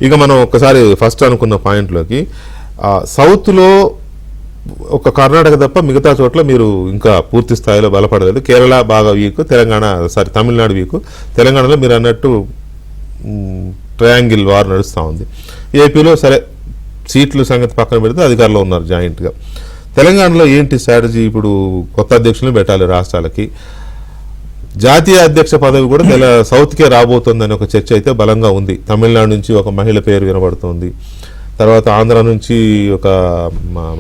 ఇక మనం ఒక్కసారి ఫస్ట్ అనుకున్న పాయింట్లోకి సౌత్లో ఒక కర్ణాటక తప్ప మిగతా చోట్ల మీరు ఇంకా పూర్తి స్థాయిలో బలపడలేదు. కేరళ బాగా వీక్, తమిళనాడు వీక్, తెలంగాణలో మీరు అన్నట్టు ట్రయాంగిల్ వార్ నడుస్తూ ఉంది. ఏపీలో సరే సీట్ల సంగతి పక్కన పెడితే అధికారంలో ఉన్నారు జాయింట్గా. తెలంగాణలో ఏంటి స్ట్రాటజీ? ఇప్పుడు కొత్త అధ్యక్షులను పెట్టాలి రాష్ట్రాలకి. జాతీయ అధ్యక్ష పదవి కూడా సౌత్కే రాబోతుందని ఒక చర్చ అయితే బలంగా ఉంది. తమిళనాడు నుంచి ఒక మహిళ పేరు వినబడుతుంది, తర్వాత ఆంధ్ర నుంచి ఒక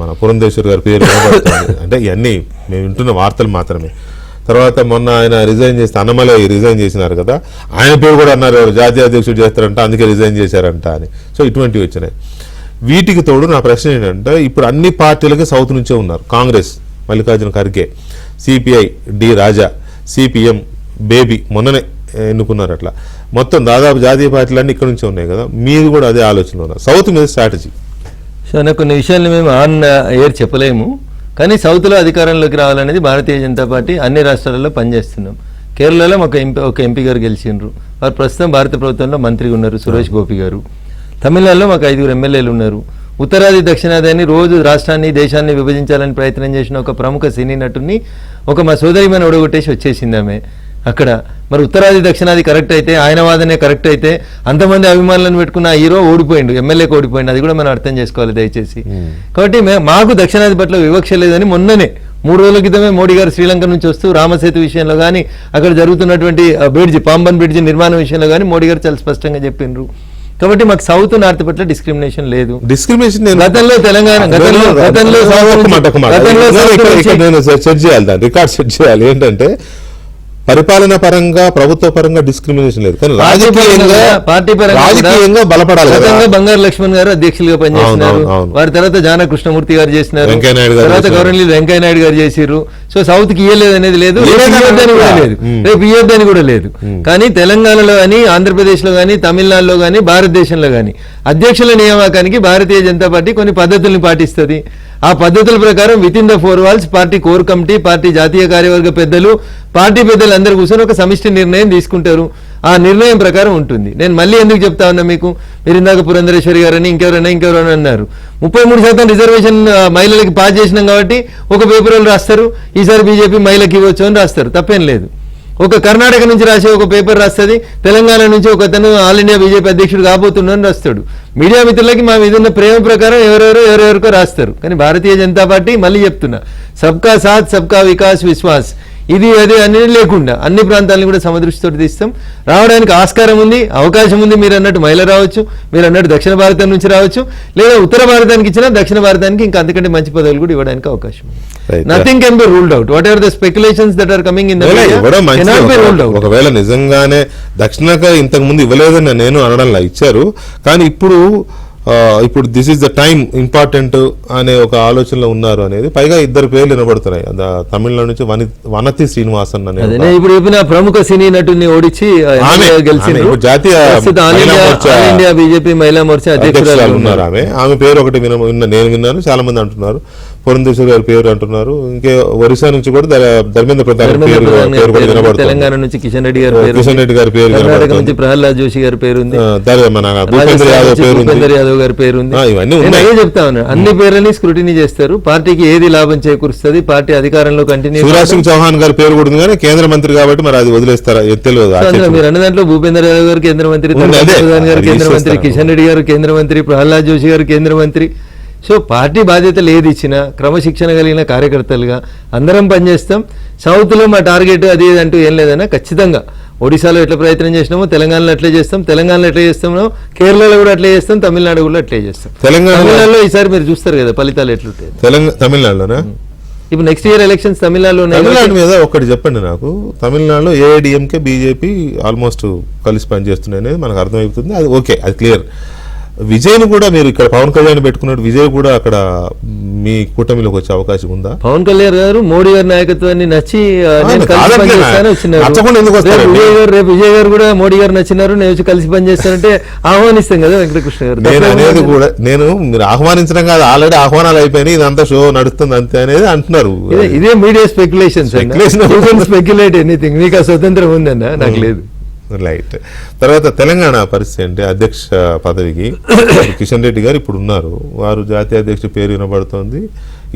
మన పురంధేశ్వర్ గారి పేరు వినబడుతుంది. అంటే ఇవన్నీ మేము వింటున్న వార్తలు మాత్రమే. తర్వాత మొన్న ఆయన రిజైన్ చేస్తే అన్నమలై రిజైన్ చేసినారు కదా, ఆయన పేరు కూడా అన్నారు జాతీయ అధ్యక్షుడు చేస్తారంట, అందుకే రిజైన్ చేశారంట అని. సో ఇటువంటివి వచ్చినాయి. వీటికి తోడు నా ప్రశ్న ఏంటంటే, ఇప్పుడు అన్ని పార్టీలకి సౌత్ నుంచే ఉన్నారు. కాంగ్రెస్ మల్లికార్జున ఖర్గే, సిపిఐ డి రాజా, సిపిఎం బేబీ మొన్ననే ఎన్నుకున్నారు. అట్లా మొత్తం దాదాపు జాతీయ పార్టీలన్నీ ఇక్కడ నుంచే ఉన్నాయి కదా. మీరు కూడా అదే ఆలోచనలో ఉన్నారు. సౌత్ మీద స్ట్రాటజీ. సో నాకు కొన్ని విషయాలు మేము ఆన్ ఎయిర్ చెప్పలేము, కానీ సౌత్లో అధికారంలోకి రావాలనేది భారతీయ జనతా పార్టీ అన్ని రాష్ట్రాలలో పనిచేస్తున్నాం. కేరళలో ఒక ఎంపీ గారు గెలిచిండ్రు, వారు ప్రస్తుతం భారత ప్రభుత్వంలో మంత్రిగా ఉన్నారు, సురేష్ గోపి గారు. తమిళనాడులో మాకు 5 ఎమ్మెల్యేలు ఉన్నారు. ఉత్తరాది దక్షిణాది అని రోజు రాష్ట్రాన్ని దేశాన్ని విభజించాలని ప్రయత్నం చేసిన ఒక ప్రముఖ సినీ నటుని మా సోదరిమని ఓడగొట్టేసి వచ్చేసింది ఆమె అక్కడ. మరి ఉత్తరాది దక్షిణాది కరెక్ట్ అయితే, ఆయన వాదనే కరెక్ట్ అయితే, అంతమంది అభిమానులను పెట్టుకున్న ఆ హీరో ఓడిపోయిండు, ఎమ్మెల్యేకి ఓడిపోయిండు. అది కూడా మనం అర్థం చేసుకోవాలి దయచేసి. కాబట్టి మాకు దక్షిణాది పట్ల వివక్ష లేదని మొన్ననే 3 రోజుల క్రితమే మోడీ గారు శ్రీలంక నుంచి వస్తూ రామసేతు విషయంలో కానీ, అక్కడ జరుగుతున్నటువంటి పాంబన్ బ్రిడ్జి నిర్మాణం విషయంలో కానీ మోడీ గారు చాలా స్పష్టంగా చెప్పిండ్రు. కాబట్టి మాకు సౌత్ నార్త్ పట్ల డిస్క్రిమినేషన్ లేదు. గతంలో తెలంగాణ రికార్డ్ సెట్ చేయాలి ఏంటంటే, పరిపాలన పరంగా ప్రభుత్వ పరంగా డిస్క్రిమినేషన్ లేదు, కానీ పార్టీ పరంగా బలపడాలి. బంగారు లక్ష్మణ్ గారు అధ్యక్షులుగా పనిచేస్తున్నారు, వారి తర్వాత జాన కృష్ణమూర్తి గారు చేసినారు, తర్వాత గవర్నర్ వెంకయ్య నాయుడు గారు చేసిర్రు. సో సౌత్ కి ఇయ్యలేదు అనేది లేదు, రేపు ఇయ్యొద్దని కూడా లేదు. కానీ తెలంగాణలో కానీ, ఆంధ్రప్రదేశ్ లో కానీ, తమిళనాడులో కానీ, భారతదేశంలో కానీ అధ్యక్షుల నియామకానికి భారతీయ జనతా పార్టీ కొన్ని పద్ధతుల్ని పాటిస్తుంది. ఆ పద్ధతుల ప్రకారం with in the 4 walls party core committee, party జాతీయ కార్యవర్గ పెద్దలు, పార్టీ పెద్దలు అందరూ కూర్చొని ఒక సమిష్టి నిర్ణయం తీసుకుంటారు. ఆ నిర్ణయం ప్రకారం ఉంటుంది. నేను మళ్ళీ ఎందుకు చెప్తా ఉన్నా మీకు, మీరు ఇందాక పురంధరేశ్వరి గారని ఇంకెవరైనా అన్నారు. 33% రిజర్వేషన్ మహిళలకి పాస్ చేసినాం కాబట్టి ఒక పేపర్ రాస్తారు, ఈసారి బీజేపీ మహిళకి ఇవ్వచ్చు అని రాస్తారు, తప్పేం లేదు. ఒక కర్ణాటక నుంచి రాసే ఒక పేపర్ రాస్తుంది, తెలంగాణ నుంచి ఒకతను ఆల్ ఇండియా బీజేపీ అధ్యక్షుడు కాబోతున్నాను రాస్తాడు. మీడియా మిత్రులకి మా మీద ఉన్న ప్రేమ ప్రకారం ఎవరెవరికో రాస్తారు. కానీ భారతీయ జనతా పార్టీ మళ్ళీ చెప్తున్నా, సబ్కా సాత్ సబ్కా వికాస్ విశ్వాస్, ఇది అదే అనేది లేకుండా అన్ని ప్రాంతాలను కూడా సమదృష్టితో తీస్తాం. రావడానికి ఆస్కారం ఉంది, అవకాశం ఉంది. మీరు అన్నట్టు మహిళ రావచ్చు, మీరు అన్నట్టు దక్షిణ భారతం నుంచి రావచ్చు, లేదా ఉత్తర భారతానికి ఇచ్చినా దక్షిణ భారతానికి ఇంకా అంతకంటే మంచి పదవులు కూడా ఇవ్వడానికి అవకాశం ఉంది. Nothing can be ruled out. Whatever the speculations that are coming in the media. ఒకవేళ నిజంగానే దక్షిణక ఇంతకు ముందు ఇవ్వలేదని నేను అనడంలా, ఇచ్చారు. కానీ ఇప్పుడు this is the time important అనే ఒక ఆలోచనలో ఉన్నారు అనేది. పైగా 2 పేర్లు వినబడుతున్నాయి. తమిళనాడు నుంచి వనతి శ్రీనివాసన్ అనే ఇప్పుడు చెప్పిన ప్రముఖ సినీ నటుని ఓడించి జాతీయ ఇండియా బీజేపీ మహిళా మోర్చా అధ్యక్షురాలు ఉన్నారు. ఆమె పేరు ఒకటి నేను విన్నాను, చాలా మంది అంటున్నారు. పురంధేశ్వర్ గారి పేరు అంటున్నారు. ఇంకే ఒరిస్సా నుంచి కూడా ధర్మేంద్ర ప్రధాన్ తెలంగాణ నుంచి కిషన్ రెడ్డి గారి పేరు, కర్ణాటక నుంచి ప్రహ్లాద్ జోషి గారి పేరు ఉంది, భూపేంద్ర యాదవ్ గారి పేరు ఉంది. ఇవన్నీ చెప్తా ఉన్నా, అన్ని పేర్లని స్క్రూటినీ చేస్తారు. పార్టీకి ఏది లాభం చేకూరుస్తుంది, పార్టీ అధికారంలో కంటిన్యూ. శివరాజ్ సింగ్ చౌహాన్ గారి పేరు కూడా ఉంది, కానీ కేంద్ర మంత్రి కాబట్టి మరి అది వదిలేస్తారా తెలియదు. మీరు అన్న దాంట్లో భూపేంద్ర యాదవ్ గారు కేంద్ర మంత్రి, ప్రధాన్ గారు కేంద్ర మంత్రి, కిషన్ రెడ్డి గారు కేంద్ర మంత్రి, ప్రహ్లాద్ జోషి గారు కేంద్ర మంత్రి. సో పార్టీ బాధ్యతలు ఏది ఇచ్చినా క్రమశిక్షణ కలిగిన కార్యకర్తలుగా అందరం పనిచేస్తాం. సౌత్లో మా టార్గెట్ అది అంటూ ఏం లేదన్నా, ఖచ్చితంగా ఒడిశాలో ఎట్లా ప్రయత్నం చేసినామో తెలంగాణలో ఎట్లా చేస్తాం, తెలంగాణలో ఎట్లా చేస్తామో కేరళలో కూడా అట్లే చేస్తాం, తమిళనాడు కూడా అట్లే చేస్తాం. తెలంగాణలో ఈసారి మీరు చూస్తారు కదా ఫలితాలు ఎట్లుంటాయి. తమిళనాడులోనా ఇప్పుడు నెక్స్ట్ ఇయర్ ఎలక్షన్స్ తమిళనాడు మీద ఒకటి చెప్పండి నాకు. తమిళనాడులో ఏఐడిఎంకే బీజేపీ ఆల్మోస్ట్ కలిసి పనిచేస్తున్నాయి అనేది మనకు అర్థమవుతుంది. అది ఓకే, అది క్లియర్. విజయ్ను కూడా మీరు ఇక్కడ పవన్ కళ్యాణ్ పెట్టుకున్నట్టు విజయ్ కూడా అక్కడ మీ కూటమిలోకి వచ్చే అవకాశం ఉందా? పవన్ కళ్యాణ్ గారు మోడీ గారి నాయకత్వాన్ని నచ్చి రేపు విజయ్ గారు కూడా మోడీ గారు నచ్చినారు, నేను వచ్చి కలిసి పనిచేస్తానంటే ఆహ్వానిస్తాం కదా వెంకటకృష్ణ గారు. నేను అనేది కూడా మీరు ఆహ్వానించడం కాదు, ఆల్రెడీ ఆహ్వానాలు అయిపోయినాయి, ఇదంతా షో నడుస్తుంది అంతే అనేది అంటున్నారు. ఇదే మీడియా స్పెక్యులేషన్స్. స్పెక్యులేట్ ఎనీథింగ్, మీకు ఆ స్వతంత్రం ఉందన్న, నాకు లేదు. రైట్. తర్వాత తెలంగాణ పరిస్థితి అంటే అధ్యక్ష పదవికి కిషన్ రెడ్డి గారు ఇప్పుడు ఉన్నారు, వారు జాతీయ అధ్యక్షుడి పేరు వినబడుతోంది,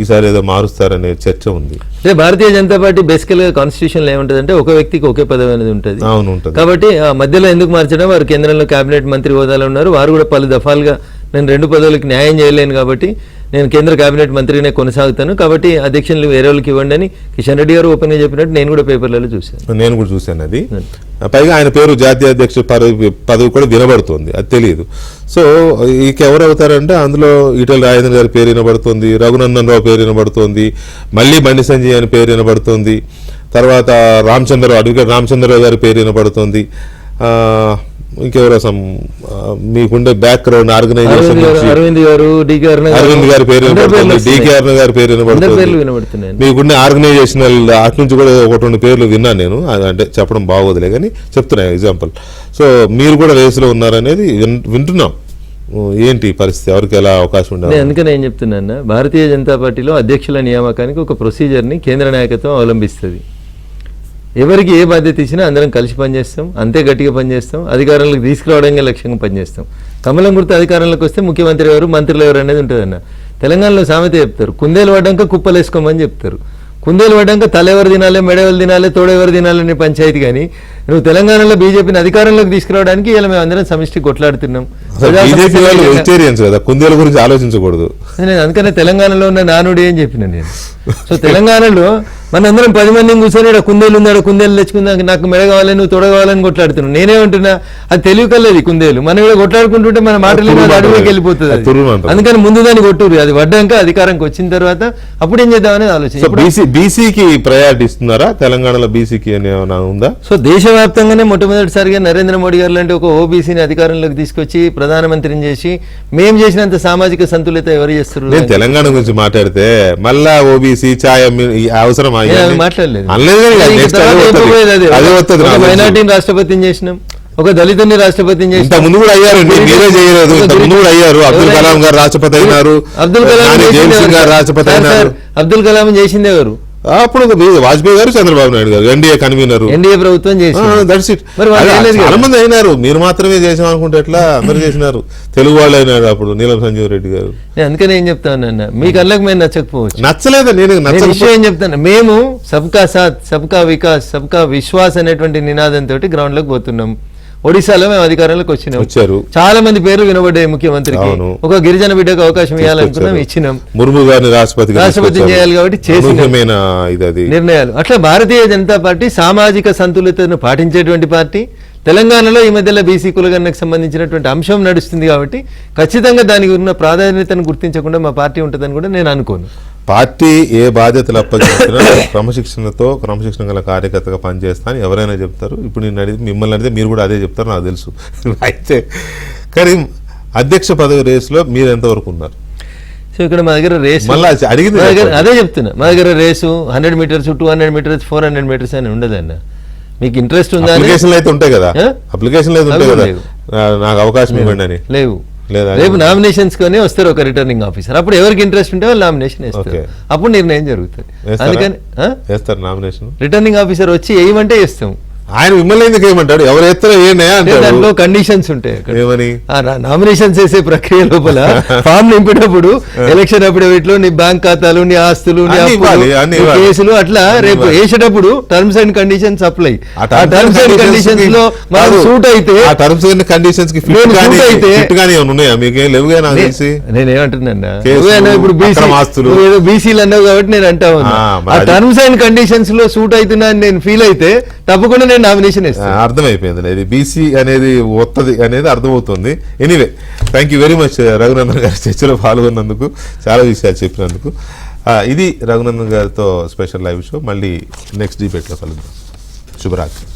ఈసారి ఏదో మారుస్తారనే చర్చ ఉంది. అంటే భారతీయ జనతా పార్టీ బేసికల్ గా కాన్స్టిట్యూషన్ లో ఏముంటుంది అంటే ఒక వ్యక్తికి ఒకే పదవి అనేది ఉంటుంది. అవును, ఉంటుంది. కాబట్టి ఆ మధ్యలో ఎందుకు మార్చడం, వారు కేంద్రంలో కేబినెట్ మంత్రి హోదాలో ఉన్నారు, వారు కూడా పలు దఫాలుగా నేను 2 పదవులకి న్యాయం చేయలేను కాబట్టి నేను కేంద్ర కేబినెట్ మంత్రినే కొనసాగుతాను, కాబట్టి అధ్యక్షులు వేరే వాళ్ళకి ఇవ్వండి అని కిషన్ రెడ్డి గారు ఓపెన్ గా చెప్పినట్టు నేను కూడా పేపర్లలో చూశాను. నేను కూడా చూశాను అది. పైగా ఆయన పేరు జాతీయ అధ్యక్ష పదవి కూడా వినబడుతుంది, అది తెలియదు. సో ఇక ఎవరు అవుతారంటే అందులో ఈటెల రాజేంద్ర గారి పేరు వినబడుతుంది, రఘునందన్ రావు పేరు వినబడుతుంది, మళ్ళీ బండి సంజయ్ అని పేరు వినబడుతుంది, తర్వాత అడ్వకేట్ రామచంద్రరావు గారి పేరు వినబడుతుంది, ఇంకెవరో మీకుండే బ్యాక్గ్రౌండ్ ఆర్గనైజేషన్ అరవింద్ గారి పేరు వినబడుతుంది, డికే అరుణ గారి పేరు వినబడుతుంది, మీకుండే ఆర్గనైజేషనల్ అటు నుంచి కూడా 1-2 పేర్లు విన్నాను నేను, అంటే చెప్పడం బాగోదులే కానీ చెప్తున్నా ఎగ్జాంపుల్. సో మీరు కూడా రేసులో ఉన్నారనేది వింటున్నాం. ఏంటి పరిస్థితి, ఎవరికి ఎలా అవకాశం ఉండాలి? అందుకని ఏం చెప్తున్నా, భారతీయ జనతా పార్టీలో అధ్యక్షుల నియామకానికి ఒక ప్రొసీజర్ని కేంద్ర నాయకత్వం అవలంబిస్తుంది. ఎవరికి ఏ బాధ్యత ఇచ్చినా అందరం కలిసి పనిచేస్తాం, అంతే గట్టిగా పనిచేస్తాం, అధికారంలోకి తీసుకురావడంగా లక్ష్యంగా పనిచేస్తాం. కమలం గుర్తు అధికారంలోకి వస్తే ముఖ్యమంత్రి ఎవరు, మంత్రులు ఎవరు అనేది ఉంటుందన్న. తెలంగాణలో సామెత చెప్తారు, కుందేలు పడ్డాక కుప్పలేసుకోమని చెప్తారు. కుందేలు పడ్డాక తలెవరు తినాలి, మెడెవరు తినాలి, తోడెవరు తినాలనే పంచాయతీ. కానీ నువ్వు తెలంగాణలో బీజేపీని అధికారంలోకి తీసుకురావడానికి ఇలా మేము అందరం సమిష్టి కొట్లాడుతున్నాం. కుందేలు గురించి ఆలోచించకూడదు. నేను అందుకనే తెలంగాణలో ఉన్న నానుడి అని చెప్పిన నేను. సో తెలంగాణలో మనందరం 10 మందిని కూర్చొని ఇక్కడ కుందేలు ఉందాడు, కుందేలు తెచ్చుకుందా, నాకు మెడ కావాలి, నువ్వు తొడ కావాలని కొట్లాడుతున్నావు. నేనేమంటున్నా, అది తెలివికల్లేదు కుందేలు. మనం ఇక్కడ కొట్లాడుకుంటుంటే మన మాటలు అడుగులోకి వెళ్ళిపోతుంది. అందుకని ముందు దాన్ని కొట్టురు, అది పడ్డాక అధికారంకి వచ్చిన తర్వాత అప్పుడు ఏం చేద్దామనేది ఆలోచన. బీసీకి ప్రయారిటీ ఇస్తున్నారా తెలంగాణలో? బీసీకి ఉందా? సో దేశవ్యాప్తంగానే మొట్టమొదటిసారిగా నరేంద్ర మోడీ గారు లాంటి ఒక ఓబీసీని అధికారంలోకి తీసుకొచ్చి ప్రధానమంత్రిని చేసి మేము చేసినంత సామాజిక సంతులిత ఎవరు చేస్తారు? నేను తెలంగాణ గురించి మాట్లాడితే మళ్ళా ఓబీసీ ఛాయ అవసరం మాట్లాడలేదు. మైనార్టీని రాష్ట్రపతిని చేసినాం, ఒక దళితుని రాష్ట్రపతిని చేసినాం. ముందు కూడా అయ్యారు, మీరే చేయలేదు. ముందు కూడా అయ్యారు. అబ్దుల్ కలాం గారు రాష్ట్రపతి అయినారు, అబ్దుల్ కలాం చేసింది ఎవరు? అప్పుడు వాజ్పేయి గారు, చంద్రబాబు నాయుడు గారు, ఎన్డీఏ కన్వీనర్, ఎన్డీఏ ప్రభుత్వం చాలా మంది అయినారు. మీరు మాత్రమే చేసాం అనుకుంటే ఎట్లా? అందరు చేసినారు. తెలుగు వాళ్ళు అయినారు అప్పుడు, నీలం సంజీవ్ రెడ్డి గారు. అందుకని ఏం చెప్తాను, మీ కళ్ళకి మేము నచ్చకపోవచ్చు, నచ్చలేదు. నేను విషయం ఏం చెప్తాను, మేము సబ్కా సాత్ సబ్కా వికాస్ సబ్కా విశ్వాస్ అనేటువంటి నినాదంతో గ్రౌండ్ లోకి పోతున్నాం. ఒడిశాలో మేము అధికారంలోకి వచ్చారు. చాలా మంది పేర్లు వినబడ్డాయి ముఖ్యమంత్రికి. ఒక గిరిజన బిడ్డకు అవకాశం ఇవ్వాలనుకున్నాం, ఇచ్చినాం. ముర్ము గారిని రాష్ట్రపతి చేయాలి కాబట్టి చేసిన నిర్ణయాలు. అట్లా భారతీయ జనతా పార్టీ సామాజిక సంతులితను పాటించేటువంటి పార్టీ. తెలంగాణలో ఈ మధ్యలో బీసీ కులగణకు సంబంధించినటువంటి అంశం నడుస్తుంది కాబట్టి ఖచ్చితంగా దానికి ఉన్న ప్రాధాన్యతను గుర్తించకుండా మా పార్టీ ఉంటుందని కూడా నేను అనుకోను. పార్టీ ఏ బాధ్యతలు అప్పగించినా క్రమశిక్షణ గల కార్యకర్తగా పనిచేస్తా అని ఎవరైనా చెప్తారు. ఇప్పుడు నేను అడిగితే, మిమ్మల్ని అడిగితే మీరు కూడా అదే చెప్తారు, నాకు తెలుసు. అయితే కానీ అధ్యక్ష పదవి రేసులో మీరు ఎంతవరకు ఉన్నారు? సో ఇక్కడ మా దగ్గర రేసు అడిగింది అదే చెప్తున్నా. మా దగ్గర రేసు 100 మీటర్స్, 200 మీటర్స్, 400 మీటర్స్ అని ఉండదన్న. మీకు ఇంట్రెస్ట్ ఉందా? అప్లికేషన్లు అయితే ఉంటాయి కదా, అప్లికేషన్లు అయితే ఉంటాయి కదా, నాకు అవకాశం ఇవ్వండి అని. లేవు. రేపు నామినేషన్స్ కొని వస్తారు ఒక రిటర్నింగ్ ఆఫీసర్. అప్పుడు ఎవరికి ఇంట్రెస్ట్ ఉంటే వాళ్ళు నామినేషన్ వేస్తారు, అప్పుడు నిర్ణయం జరుగుతుంది. అందుకని వేస్తారు నామినేషన్. రిటర్నింగ్ ఆఫీసర్ వచ్చి వేయమంటే వేస్తాం. ఆయన మిమ్మల్ని ఎందుకు ఏమంటాడు? ఎవరు ఎత్తారో దాంట్లో కండిషన్స్ ఉంటాయి. నామినేషన్స్ వేసే ప్రక్రియ లోపల ఫామ్ నింపేటప్పుడు ఎలక్షన్ అఫిడవిట్లో నీ బ్యాంక్ ఖాతాలు, నీ ఆస్తులు, నీ కేసులు, అట్లా రేపు వేసేటప్పుడు టర్మ్స్ అండ్ కండిషన్స్ అప్లై. ఆ టర్మ్స్ అండ్ కండిషన్స్ లో మనం సూట్ అయితే, ఆ టర్మ్స్ అండ్ కండిషన్స్ కి నేనేమంటున్నా, ఇప్పుడు బీసీలు అన్నావు కాబట్టి నేను అంటా ఉన్నా, ఆ టర్మ్స్ అండ్ కండిషన్స్ లో సూట్ అవుతున్నా అని నేను ఫీల్ అయితే తప్పకుండా నేను నామినేషన్ ఇస్తాను. అర్థమైపోయింది, ఇది బీసీ అనేది వస్తుంది అనేది అర్థమవుతుంది. Anyway, thank you very much Raghunandan గారి చర్చలో పాల్గొన్నందుకు, చాలా విషయాలు చెప్పినందుకు. ఇది రఘునందన్ గారితో స్పెషల్ లైవ్ షో. మళ్ళీ నెక్స్ట్ డిబేట్లో కలుద్దాం. శుభరాత్రి.